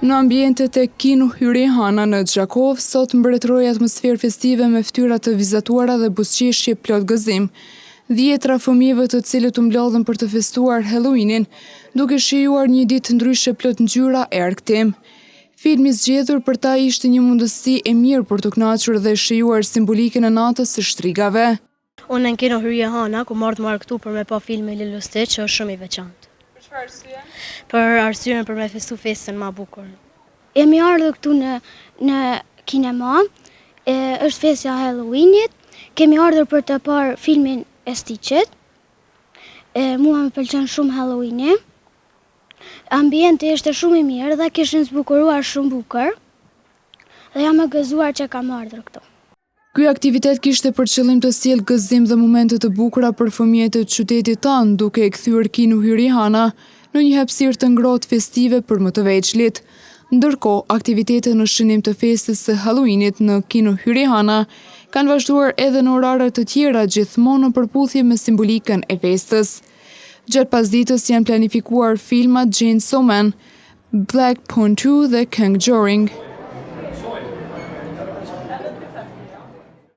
Në ambientet e Kino Hyrihana në Gjakov, sot mbretëroi atmosferë festive me ftyra të vizatuara dhe buzëqeshje plot gëzim. Dhjetra fëmijëve të cilët u mblodhen për të festuar Halloweenin, duke shijuar një ditë të ndryshe plot ngjyra e argëtim. Filmi zgjedhur për ta ishte një mundësi e mirë për të kënaqur dhe shijuar simbolikën e natës së shtrigave. Unë në Kino Hyrihana ku marrë këtu për me pa filmin Lilo Stitch, që është shumë i veçantë. Për çfarë arsye? Për arsyen për me festu festën më bukur. Jemi ardhur këtu në kinema, është festja e Halloweenit, kemi ardhur për të parë filmin e Stitchit, mua më pëlqen shumë Halloweeni, ambienti ishte shumë i mirë dhe kishin zbukuruar shumë bukur, dhe jam e gëzuar që kam ardhur këtu. Ky aktivitet kishte për qëllim të sjellë gëzim dhe momente të bukura për fëmijët e qytetit tanë, duke e kthyer Kino Hyrihana në një hapësirë të ngrohtë festive për më të veçlit. Ndërkohë, aktivitetet në shënim të festës së Halloweenit në Kino Hyrihana kanë vazhduar edhe në orare të tjera, gjithmonë në përputhje me simbolikën e festës. Gjatë pasdites janë planifikuar filmat Chainsaw Man, Black Panther 2 dhe Conjuring.